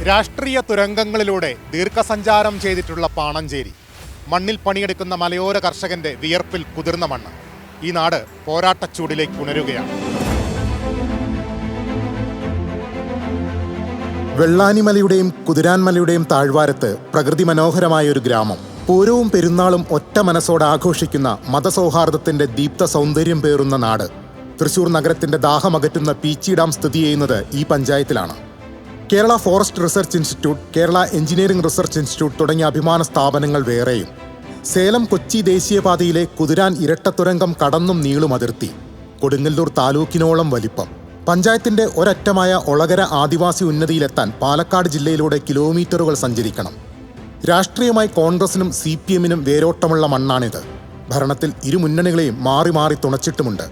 രാഷ്ട്രീയ തുരങ്കങ്ങളിലൂടെ ദീർഘസഞ്ചാരം ചെയ്തിട്ടുള്ള പാണഞ്ചേരി. മണ്ണിൽ പണിയെടുക്കുന്ന മലയോര കർഷകന്റെ വിയർപ്പിൽ കുതിർന്ന മണ്ണ്. ഈ നാട് പോരാട്ടച്ചൂടിലേക്ക് ഉണരുകയാണ്. വെള്ളാനിമലയുടെയും കുതിരാൻമലയുടെയും താഴ്വാരത്ത് പ്രകൃതി മനോഹരമായ ഒരു ഗ്രാമം. പൂരവും പെരുന്നാളും ഒറ്റ മനസ്സോടെ ആഘോഷിക്കുന്ന മതസൗഹാർദ്ദത്തിന്റെ ദീപ്ത സൗന്ദര്യം പേറുന്ന നാട്. തൃശൂർ നഗരത്തിന്റെ ദാഹമകറ്റുന്ന പീച്ചി ഡാം സ്ഥിതി ചെയ്യുന്നത് ഈ പഞ്ചായത്തിലാണ്. Kerala forest research institute, Kerala engineering research institute തുടങ്ങിയ അഭിമാന സ്ഥാപനങ്ങൾ വേറെയും. സേലം കൊച്ചി ദേശീയപാതയിലെ കുതിരാൻ ഇരട്ടത്തുരങ്കം കടന്നും നീളും അതിർത്തി. കൊടുങ്ങല്ലൂർ താലൂക്കിനോളം വലിപ്പം. പഞ്ചായത്തിന്റെ ഒരറ്റമായ ഒളകര ആദിവാസി ഉന്നതിയിലെത്താൻ പാലക്കാട് ജില്ലയിലൂടെ കിലോമീറ്ററുകൾ സഞ്ചരിക്കണം. രാഷ്ട്രീയമായി കോൺഗ്രസിനും CPM-നും വേരോട്ടമുള്ള മണ്ണാണിത്. ഭരണത്തിൽ ഇരു മുന്നണികളെയും മാറി മാറി തുണച്ചിട്ടുമുണ്ട്.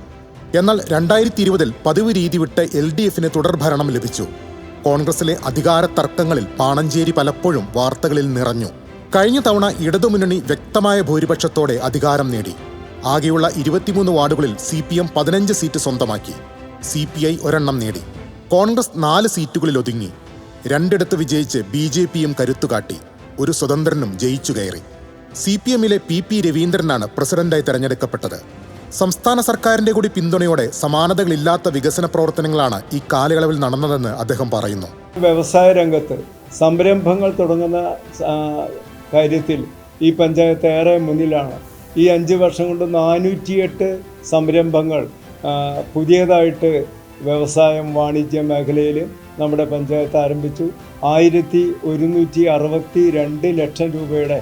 എന്നാൽ 2020-ൽ പതിവ് രീതി വിട്ട് LDF-ന് തുടർഭരണം ലഭിച്ചു. കോൺഗ്രസിലെ അധികാര തർക്കങ്ങളിൽ പാണഞ്ചേരി പലപ്പോഴും വാർത്തകളിൽ നിറഞ്ഞു. കഴിഞ്ഞ തവണ ഇടതുമുന്നണി വ്യക്തമായ ഭൂരിപക്ഷത്തോടെ അധികാരം നേടി. ആകെയുള്ള 23 വാർഡുകളിൽ CPM 15 സീറ്റ് സ്വന്തമാക്കി. CPI ഒരെണ്ണം നേടി. കോൺഗ്രസ് 4 സീറ്റുകളിൽ ഒതുങ്ങി. 2 വിജയിച്ച് BJP-യും കരുത്തുകാട്ടി. ഒരു സ്വതന്ത്രനും ജയിച്ചു കയറി. CPM-ലെ PP രവീന്ദ്രനാണ് പ്രസിഡന്റായി തെരഞ്ഞെടുക്കപ്പെട്ടത്. സംസ്ഥാന സർക്കാരിന്റെ കൂടി പിന്തുണയോടെ സമാനതകളില്ലാത്ത വികസന പ്രവർത്തനങ്ങളാണ് ഈ കാലയളവിൽ നടന്നതെന്ന് അദ്ദേഹം പറയുന്നു. വ്യവസായ രംഗത്ത് സംരംഭങ്ങൾ തുടങ്ങുന്ന കാര്യത്തിൽ ഈ പഞ്ചായത്ത് ഏറെ മുന്നിലാണ്. ഈ 5 വർഷം കൊണ്ട് 408 സംരംഭങ്ങൾ പുതിയതായിട്ട് വ്യവസായം വാണിജ്യ മേഖലയിൽ നമ്മുടെ പഞ്ചായത്ത് ആരംഭിച്ചു. 1162 ലക്ഷം രൂപയുടെ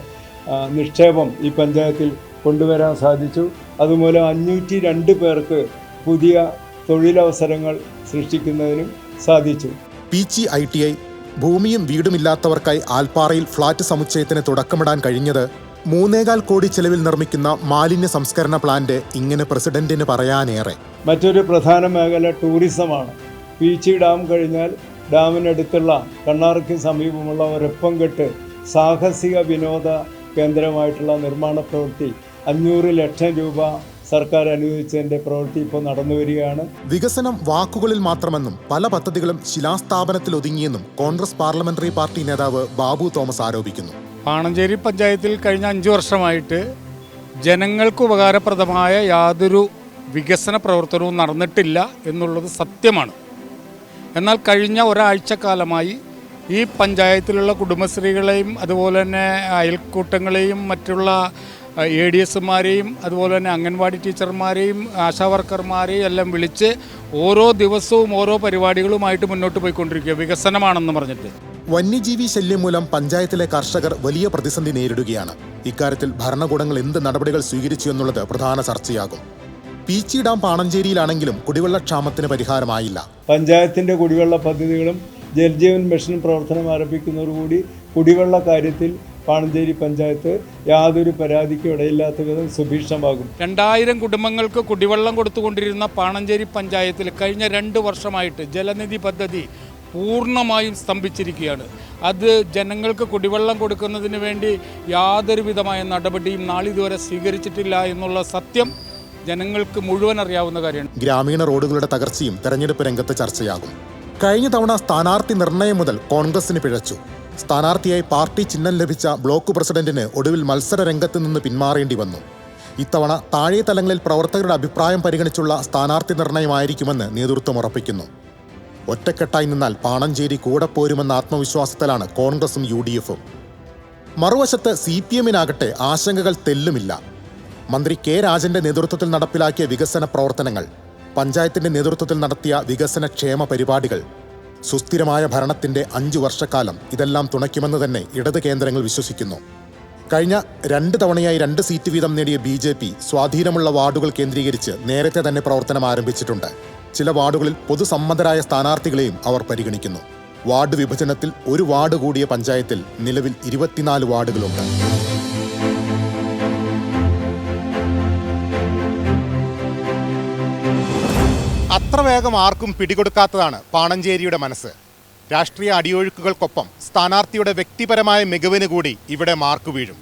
നിക്ഷേപം ഈ പഞ്ചായത്തിൽ കൊണ്ടുവരാൻ സാധിച്ചു. അതുമൂലം 502 പേർക്ക് പുതിയ തൊഴിലവസരങ്ങൾ സൃഷ്ടിക്കുന്നതിനും സാധിച്ചു. പീച്ചി ITI ഭൂമിയും വീടുമില്ലാത്തവർക്കായി ആൽപ്പാറയിൽ ഫ്ളാറ്റ് സമുച്ചയത്തിന് തുടക്കമിടാൻ കഴിഞ്ഞത് 3.25 കോടി ചെലവിൽ നിർമ്മിക്കുന്ന മാലിന്യ സംസ്കരണ പ്ലാന്റ് ഇങ്ങനെ പ്രസിഡന്റിന് പറയാനേറെ. മറ്റൊരു പ്രധാന മേഖല ടൂറിസമാണ്. പീച്ചി ഡാം കഴിഞ്ഞാൽ ഡാമിനടുത്തുള്ള കണ്ണാറയ്ക്ക് സമീപമുള്ള ഒരൊപ്പംകെട്ട് സാഹസിക വിനോദ കേന്ദ്രമായിട്ടുള്ള നിർമ്മാണ പ്രവൃത്തി 500 ലക്ഷം രൂപ സർക്കാർ അനുവദിച്ചതിന്റെ പ്രവൃത്തി ഇപ്പോൾ നടന്നു വരികയാണ്. വികസനം വാക്കുകളിൽ മാത്രമെന്നും പല പദ്ധതികളും ശിലാസ്ഥാപനത്തിൽ ഒതുങ്ങിയെന്നും കോൺഗ്രസ് പാർലമെന്ററി പാർട്ടി നേതാവ് ബാബു തോമസ് ആരോപിക്കുന്നു. പാണഞ്ചേരി പഞ്ചായത്തിൽ കഴിഞ്ഞ 5 വർഷമായിട്ട് ജനങ്ങൾക്ക് ഉപകാരപ്രദമായ യാതൊരു വികസന പ്രവർത്തനവും നടന്നിട്ടില്ല എന്നുള്ളത് സത്യമാണ്. എന്നാൽ കഴിഞ്ഞ ഒരാഴ്ചക്കാലമായി ഈ പഞ്ചായത്തിലുള്ള കുടുംബശ്രീകളെയും അതുപോലെ തന്നെ അയൽക്കൂട്ടങ്ങളെയും മറ്റുള്ള ADS-മാരെയും അതുപോലെ തന്നെ അംഗൻവാടി ടീച്ചർമാരെയും ആശാവർക്കർമാരെയും എല്ലാം വിളിച്ച് ഓരോ ദിവസവും ഓരോ പരിപാടികളുമായിട്ട് മുന്നോട്ട് പോയിക്കൊണ്ടിരിക്കുക, വികസനമാണെന്ന് പറഞ്ഞിട്ട്. വന്യജീവി ശല്യം മൂലം പഞ്ചായത്തിലെ കർഷകർ വലിയ പ്രതിസന്ധി നേരിടുകയാണ്. ഇക്കാര്യത്തിൽ ഭരണകൂടങ്ങൾ എന്ത് നടപടികൾ സ്വീകരിച്ചു എന്നുള്ളത് പ്രധാന ചർച്ചയാകും. പീച്ചി ഡാം പാണഞ്ചേരിയിലാണെങ്കിലും കുടിവെള്ളക്ഷാമത്തിന് പരിഹാരമായില്ല. പഞ്ചായത്തിന്റെ കുടിവെള്ള പദ്ധതികളും ജൽജീവൻ മിഷൻ പ്രവർത്തനം ആരംഭിക്കുന്നതോടുകൂടി കുടിവെള്ള കാര്യത്തിൽ പാണഞ്ചേരി പഞ്ചായത്ത് യാതൊരു പരാതിക്കും ഇടയില്ലാത്ത വിധം സുഭിക്ഷമാകും. 2000 കുടുംബങ്ങൾക്ക് കുടിവെള്ളം കൊടുത്തുകൊണ്ടിരുന്ന പാണഞ്ചേരി പഞ്ചായത്തിൽ കഴിഞ്ഞ 2 വർഷമായിട്ട് ജലനിധി പദ്ധതി പൂർണ്ണമായും സ്തംഭിച്ചിരിക്കുകയാണ്. അത് ജനങ്ങൾക്ക് കുടിവെള്ളം കൊടുക്കുന്നതിന് വേണ്ടി യാതൊരു വിധമായ നടപടിയും നാളിതുവരെ സ്വീകരിച്ചിട്ടില്ല എന്നുള്ള സത്യം ജനങ്ങൾക്ക് മുഴുവൻ അറിയാവുന്ന കാര്യമാണ്. ഗ്രാമീണ റോഡുകളുടെ തകർച്ചയും തെരഞ്ഞെടുപ്പ് രംഗത്ത് ചർച്ചയാകും. കഴിഞ്ഞ തവണ സ്ഥാനാർത്ഥി നിർണയം മുതൽ കോൺഗ്രസിന് പിഴച്ചു. സ്ഥാനാർത്ഥിയായി പാർട്ടി ചിഹ്നം ലഭിച്ച ബ്ലോക്ക് പ്രസിഡന്റിന് ഒടുവിൽ മത്സര രംഗത്ത് നിന്ന് പിന്മാറേണ്ടി വന്നു. ഇത്തവണ താഴെ തലങ്ങളിൽ പ്രവർത്തകരുടെ അഭിപ്രായം പരിഗണിച്ചുള്ള സ്ഥാനാർത്ഥി നിർണയമായിരിക്കുമെന്ന് നേതൃത്വം ഉറപ്പിക്കുന്നു. ഒറ്റക്കെട്ടായി നിന്നാൽ പാണഞ്ചേരി കൂടെ പോരുമെന്ന ആത്മവിശ്വാസത്തിലാണ് കോൺഗ്രസും UDF-ഉം. മറുവശത്ത് CPM-നാകട്ടെ ആശങ്കകൾ തെല്ലുമില്ല. മന്ത്രി K. രാജന്റെ നേതൃത്വത്തിൽ നടപ്പിലാക്കിയ വികസന പ്രവർത്തനങ്ങൾ, പഞ്ചായത്തിന്റെ നേതൃത്വത്തിൽ നടത്തിയ വികസന ക്ഷേമ പരിപാടികൾ, സുസ്ഥിരമായ ഭരണത്തിന്റെ 5 വർഷക്കാലം ഇതെല്ലാം തുണയ്ക്കുമെന്ന് തന്നെ ഇടത് കേന്ദ്രങ്ങൾ വിശ്വസിക്കുന്നു. കഴിഞ്ഞ 2 തവണയായി 2 സീറ്റ് വീതം നേടിയ BJP സ്വാധീനമുള്ള വാർഡുകൾ കേന്ദ്രീകരിച്ച് നേരത്തെ തന്നെ പ്രവർത്തനം ആരംഭിച്ചിട്ടുണ്ട്. ചില വാർഡുകളിൽ പൊതുസമ്മതരായ സ്ഥാനാർത്ഥികളെയും അവർ പരിഗണിക്കുന്നു. വാർഡ് വിഭജനത്തിൽ ഒരു വാർഡ് കൂടിയ പഞ്ചായത്തിൽ നിലവിൽ 24 വാർഡുകളുണ്ട്. അത്ര വേഗം ആർക്കും പിടികൊടുക്കാത്തതാണ് പാണഞ്ചേരിയുടെ മനസ്സ്. രാഷ്ട്രീയ അടിയൊഴുക്കുകൾക്കൊപ്പം സ്ഥാനാർത്ഥിയുടെ വ്യക്തിപരമായ മികവിന് കൂടി ഇവിടെ മാർക്ക് വീഴും.